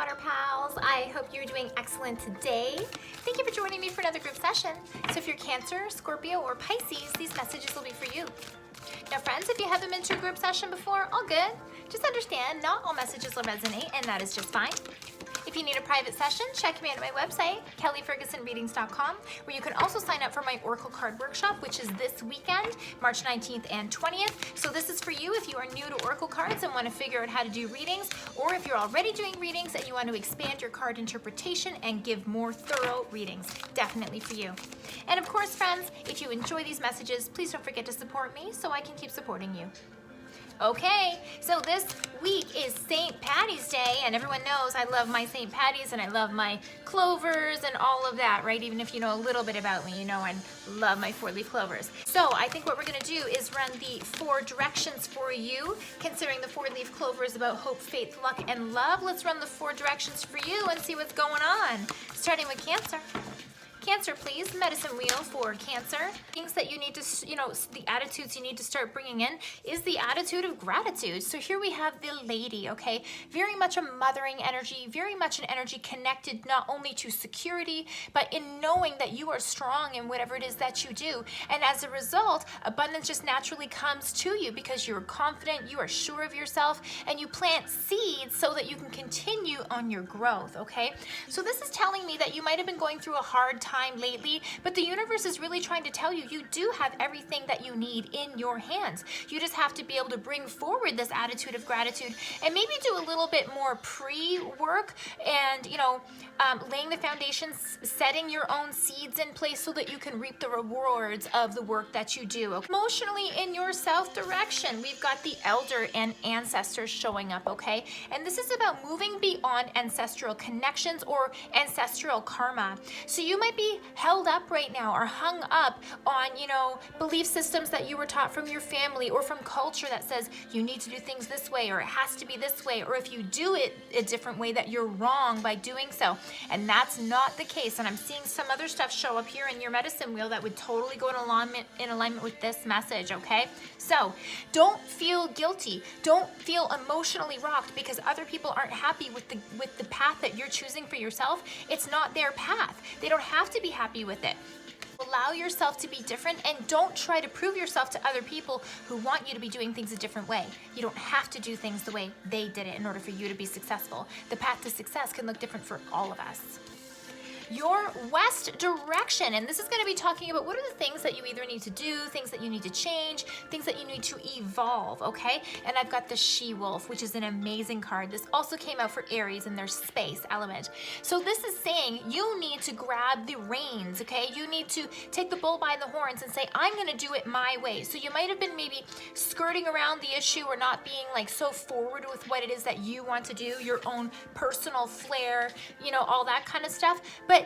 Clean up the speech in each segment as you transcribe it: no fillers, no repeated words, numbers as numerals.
Water Pals. I hope you're doing excellent today. Thank you for joining me for another group session. So if you're Cancer, Scorpio, or Pisces, these messages will be for you. Now friends, if you haven't been to a group session before, all good. Just understand, not all messages will resonate, and that is just fine. If you need a private session, check me out at my website, kellyfergusonreadings.com, where you can also sign up for my Oracle Card Workshop, which is this weekend, March 19th and 20th. So this is for you if you are new to Oracle cards and want to figure out how to do readings, or if you're already doing readings and you want to expand your card interpretation and give more thorough readings. Definitely for you. And of course, friends, if you enjoy these messages, please don't forget to support me so I can keep supporting you. Okay, so this week is St. Patty's Day, and everyone knows I love my St. Patty's and I love my clovers and all of that, right? Even if you know a little bit about me, you know I love my 4-leaf clovers. So I think what we're gonna do is run the 4 directions for you, considering the 4-leaf clover is about hope, faith, luck, and love. Let's run the 4 directions for you and see what's going on. Starting with Cancer. Cancer, please. Medicine wheel for Cancer. Things that you need to, the attitudes you need to start bringing in is the attitude of gratitude. So here we have the lady, okay? Very much a mothering energy, very much an energy connected not only to security, but in knowing that you are strong in whatever it is that you do. And as a result, abundance just naturally comes to you because you're confident, you are sure of yourself, and you plant seeds so that you can continue on your growth, okay? So this is telling me that you might have been going through a hard time lately, but the universe is really trying to tell you you do have everything that you need in your hands. You just have to be able to bring forward this attitude of gratitude and maybe do a little bit more pre-work and laying the foundations, setting your own seeds in place so that you can reap the rewards of the work that you do. Emotionally, in your south direction, we've got the elder and ancestors showing up, okay? And this is about moving beyond ancestral connections or ancestral karma. So you might be held up right now or hung up on, belief systems that you were taught from your family or from culture that says you need to do things this way or it has to be this way, or if you do it a different way that you're wrong by doing so. And that's not the case. And I'm seeing some other stuff show up here in your medicine wheel that would totally go in alignment with this message, okay? So don't feel guilty. Don't feel emotionally rocked because other people aren't happy with the path that you're choosing for yourself. It's not their path. They don't have to be happy with it. Allow yourself to be different and don't try to prove yourself to other people who want you to be doing things a different way. You don't have to do things the way they did it in order for you to be successful. The path to success can look different for all of us. Your west direction, and this is going to be talking about what are the things that you either need to do, things that you need to change, things that you need to evolve, okay? And I've got the She-Wolf, which is an amazing card. This also came out for Aries in their space element. So this is saying you need to grab the reins, okay? You need to take the bull by the horns and say, I'm going to do it my way. So you might have been maybe skirting around the issue or not being like so forward with what it is that you want to do, your own personal flair, all that kind of stuff. But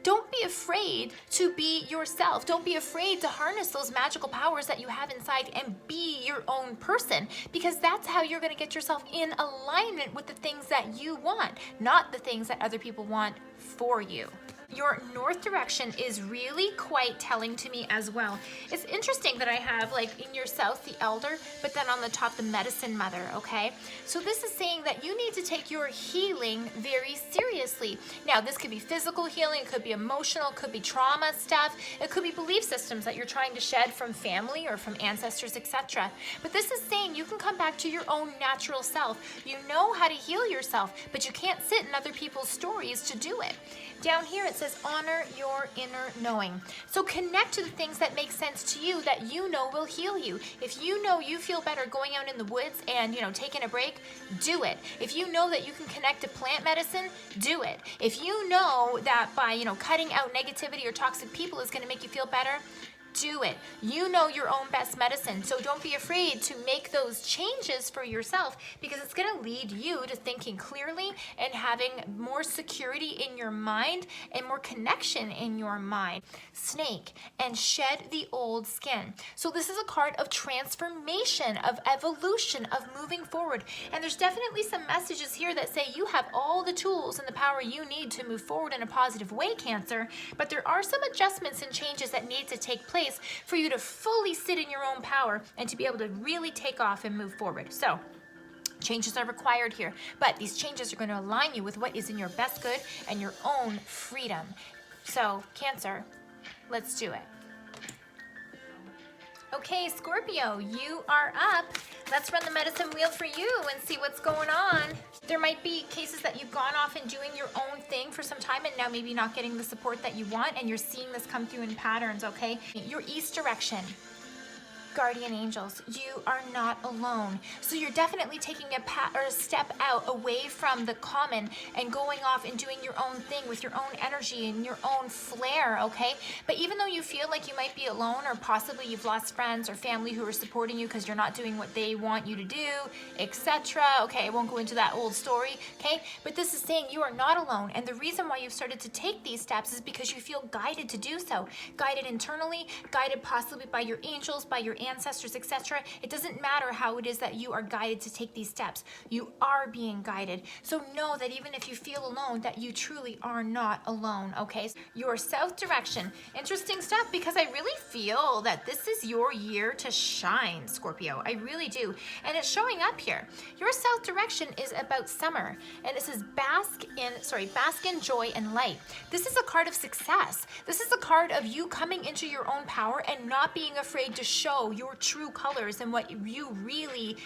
don't be afraid to be yourself. Don't be afraid to harness those magical powers that you have inside and be your own person, because that's how you're going to get yourself in alignment with the things that you want, not the things that other people want for you. Your north direction is really quite telling to me as well. It's interesting that I have, like, in your south, the elder, but then on the top, the medicine mother, okay? So this is saying that you need to take your healing very seriously. Now, this could be physical healing, it could be emotional, it could be trauma stuff, it could be belief systems that you're trying to shed from family or from ancestors, etc. But this is saying you can come back to your own natural self. You know how to heal yourself, but you can't sit in other people's stories to do it. Down here it says honor your inner knowing. So connect to the things that make sense to you that you know will heal you. If you know you feel better going out in the woods and taking a break, do it. If you know that you can connect to plant medicine, do it. If you know that by cutting out negativity or toxic people is going to make you feel better, do it. You know your own best medicine, so don't be afraid to make those changes for yourself, because it's going to lead you to thinking clearly and having more security in your mind and more connection in your mind. Snake, and shed the old skin. So this is a card of transformation, of evolution, of moving forward. And there's definitely some messages here that say you have all the tools and the power you need to move forward in a positive way, Cancer, but there are some adjustments and changes that need to take place for you to fully sit in your own power and to be able to really take off and move forward. So Changes are required here, but these changes are going to align you with what is in your best good and your own freedom. So, Cancer, let's do it. Okay, Scorpio, you are up. Let's run the medicine wheel for you and see what's going on. There might be cases that you've gone off and doing your own thing for some time and now maybe not getting the support that you want, and you're seeing this come through in patterns, okay? Your east direction. Guardian angels, you are not alone. So you're definitely taking a step out away from the common and going off and doing your own thing with your own energy and your own flair, okay? But even though you feel like you might be alone, or possibly you've lost friends or family who are supporting you because you're not doing what they want you to do, etc. Okay, I won't go into that old story, okay? But this is saying you are not alone. And the reason why you've started to take these steps is because you feel guided to do so. Guided internally, guided possibly by your angels, by your ancestors, etc. It doesn't matter how it is that you are guided to take these steps. You are being guided. So know that even if you feel alone, that you truly are not alone, okay? Your south direction. Interesting stuff, because I really feel that this is your year to shine, Scorpio. I really do. And it's showing up here. Your south direction is about summer. And it says bask in joy and light. This is a card of success. This is a card of you coming into your own power and not being afraid to show your true colors and what you really,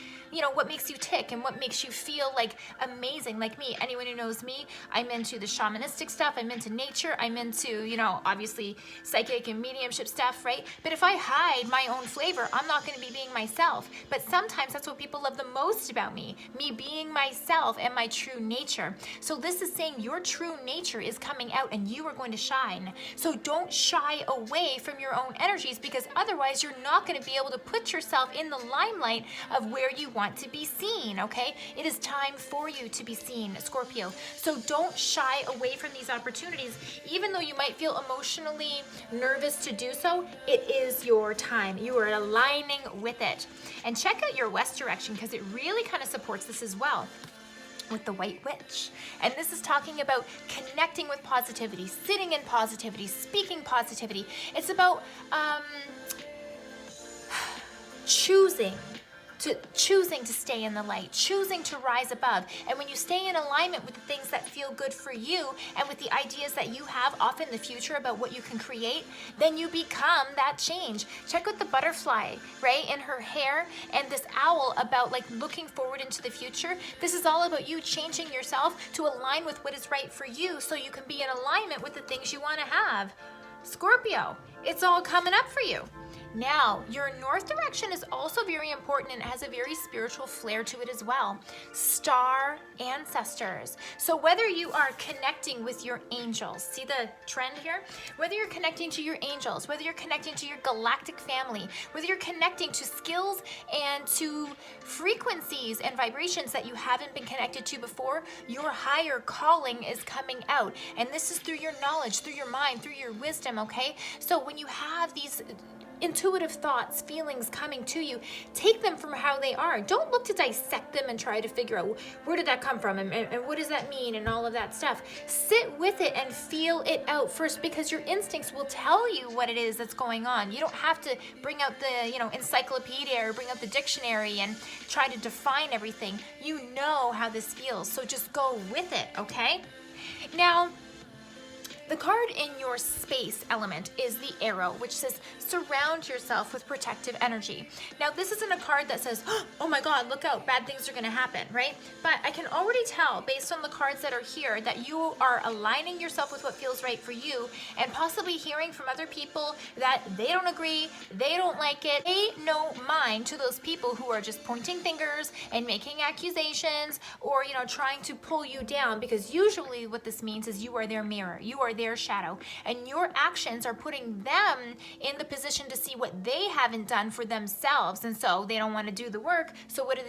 what makes you tick and what makes you feel like amazing. Like me, anyone who knows me, I'm into the shamanistic stuff, I'm into nature, I'm into, obviously psychic and mediumship stuff, right? But if I hide my own flavor, I'm not going to be being myself. But sometimes that's what people love the most about me being myself and my true nature. So this is saying your true nature is coming out and you are going to shine. So don't shy away from your own energies, because otherwise you're not going to be able to put yourself in the limelight of where you want to be seen, okay? It is time for you to be seen, Scorpio. So don't shy away from these opportunities. Even though you might feel emotionally nervous to do so, it is your time. You are aligning with it. And check out your west direction, because it really kind of supports this as well, with the White Witch. And this is talking about connecting with positivity, sitting in positivity, speaking positivity. It's about choosing to stay in the light, choosing to rise above. And when you stay in alignment with the things that feel good for you and with the ideas that you have off in the future about what you can create, then you become that change. Check out the butterfly, right, in her hair, and this owl about like looking forward into the future. This is all about you changing yourself to align with what is right for you, so you can be in alignment with the things you want to have. Scorpio, it's all coming up for you. Now, your north direction is also very important, and it has a very spiritual flair to it as well. Star ancestors. So whether you are connecting with your angels, see the trend here? Whether you're connecting to your angels, whether you're connecting to your galactic family, whether you're connecting to skills and to frequencies and vibrations that you haven't been connected to before, your higher calling is coming out. And this is through your knowledge, through your mind, through your wisdom, okay? So when you have these intuitive thoughts, feelings coming to you, take them from how they are. Don't look to dissect them and try to figure out where did that come from and what does that mean and all of that stuff. Sit with it and feel it out first, because your instincts will tell you what it is that's going on. You don't have to bring out the encyclopedia or bring out the dictionary and try to define everything. You know how this feels, so just go with it, okay? Now, the card in your space element is the arrow, which says surround yourself with protective energy. Now, this isn't a card that says, oh my God, look out, bad things are going to happen, right? But I can already tell based on the cards that are here that you are aligning yourself with what feels right for you, and possibly hearing from other people that they don't agree, they don't like it. Pay no mind to those people who are just pointing fingers and making accusations, or trying to pull you down, because usually what this means is you are their mirror, you are their shadow, and your actions are putting them in the position to see what they haven't done for themselves, and so they don't want to do the work. So what do?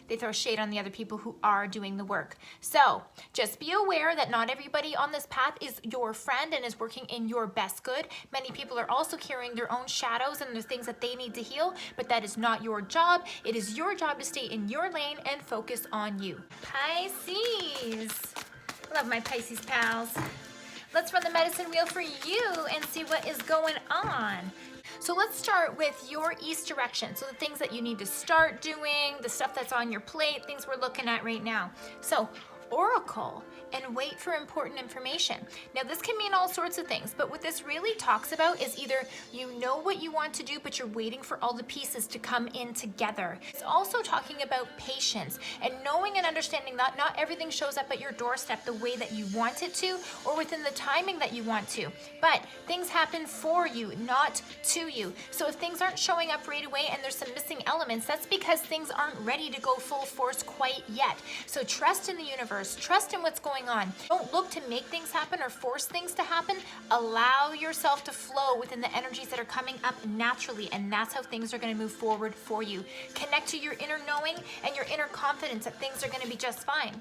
They throw shade on the other people who are doing the work. So just be aware that not everybody on this path is your friend and is working in your best good. Many people are also carrying their own shadows and there's things that they need to heal, but that is not your job. It is your job to stay in your lane and focus on you. Pisces. Love my Pisces pals. Let's run the medicine wheel for you and see what is going on. So let's start with your east direction. So the things that you need to start doing, the stuff that's on your plate, things we're looking at right now. So oracle and wait for important information. Now this can mean all sorts of things, but what this really talks about is either you know what you want to do, but you're waiting for all the pieces to come in together. It's also talking about patience and knowing and understanding that not everything shows up at your doorstep the way that you want it to or within the timing that you want to, but things happen for you, not to you. So if things aren't showing up right away and there's some missing elements, that's because things aren't ready to go full force quite yet. So trust in the universe, trust in what's going on. Don't look to make things happen or force things to happen. Allow yourself to flow within the energies that are coming up naturally, and that's how things are going to move forward for you. Connect to your inner knowing and your inner confidence that things are going to be just fine,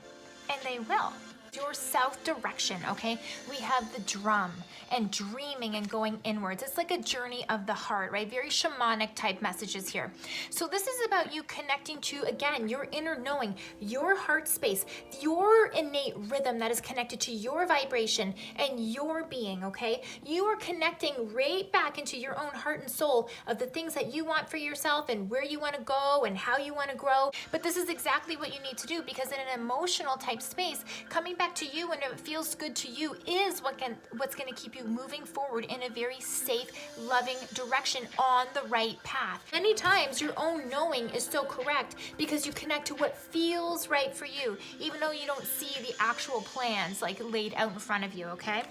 and they will. Your south direction, okay? We have the drum and dreaming and going inwards. It's like a journey of the heart, right? Very shamanic type messages here. So this is about you connecting to, again, your inner knowing, your heart space, your innate rhythm that is connected to your vibration and your being, okay? You are connecting right back into your own heart and soul of the things that you want for yourself and where you want to go and how you want to grow. But this is exactly what you need to do, because in an emotional type space, coming back to you when it feels good to you is what's going to keep you moving forward in a very safe, loving direction on the right path. Many times your own knowing is so correct because you connect to what feels right for you, even though you don't see the actual plans like laid out in front of you, okay?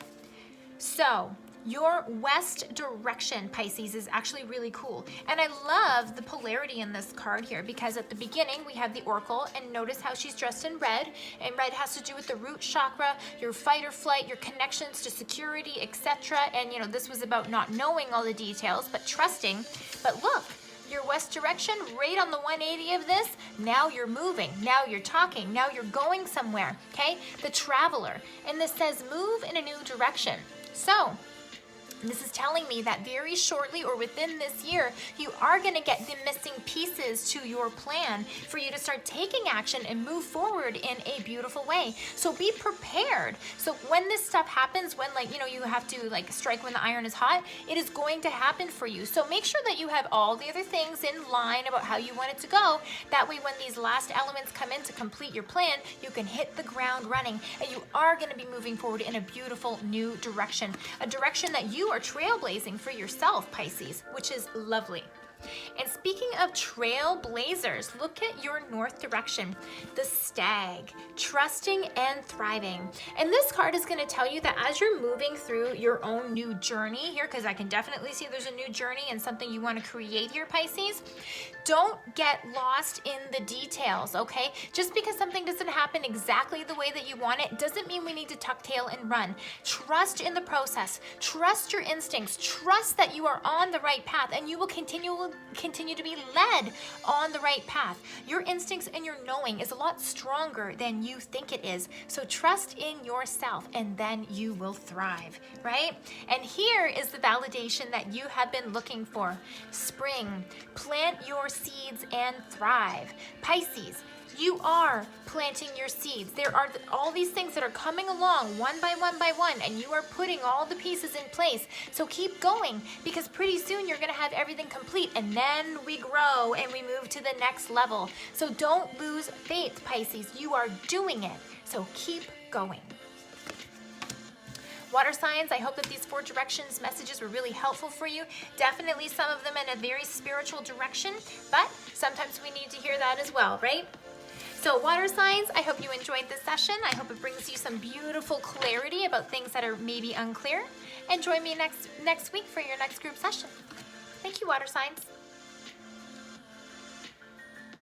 So your west direction, Pisces, is actually really cool. And I love the polarity in this card here, because at the beginning we have the oracle, and notice how she's dressed in red, and red has to do with the root chakra, your fight or flight, your connections to security, etc. And this was about not knowing all the details, but trusting. But look, your west direction, right on the 180 of this, now you're moving, now you're talking, now you're going somewhere, okay? The traveler, and this says move in a new direction. So this is telling me that very shortly or within this year, you are going to get the missing pieces to your plan for you to start taking action and move forward in a beautiful way. So be prepared. So when this stuff happens, when you have to strike when the iron is hot, it is going to happen for you. So make sure that you have all the other things in line about how you want it to go. That way, when these last elements come in to complete your plan, you can hit the ground running, and you are going to be moving forward in a beautiful new direction, a direction that you are trailblazing for yourself, Pisces, which is lovely. And speaking of trailblazers, look at your north direction, the stag, trusting and thriving. And this card is going to tell you that as you're moving through your own new journey here, because I can definitely see there's a new journey and something you want to create here, Pisces, don't get lost in the details, okay? Just because something doesn't happen exactly the way that you want it doesn't mean we need to tuck tail and run. Trust in the process. Trust your instincts. Trust that you are on the right path, and you will continue to be led on the right path. Your instincts and your knowing is a lot stronger than you think it is. So trust in yourself, and then you will thrive, right? And here is the validation that you have been looking for. Spring, plant your seeds and thrive. Pisces, you are planting your seeds. There are all these things that are coming along one by one, and you are putting all the pieces in place. So keep going, because pretty soon you're going to have everything complete, and then we grow and we move to the next level. So don't lose faith, Pisces. You are doing it. So keep going. Water signs, I hope that these 4 directions messages were really helpful for you. Definitely some of them in a very spiritual direction, but sometimes we need to hear that as well, right? So water signs, I hope you enjoyed this session. I hope it brings you some beautiful clarity about things that are maybe unclear. And join me next week for your next group session. Thank you, water signs.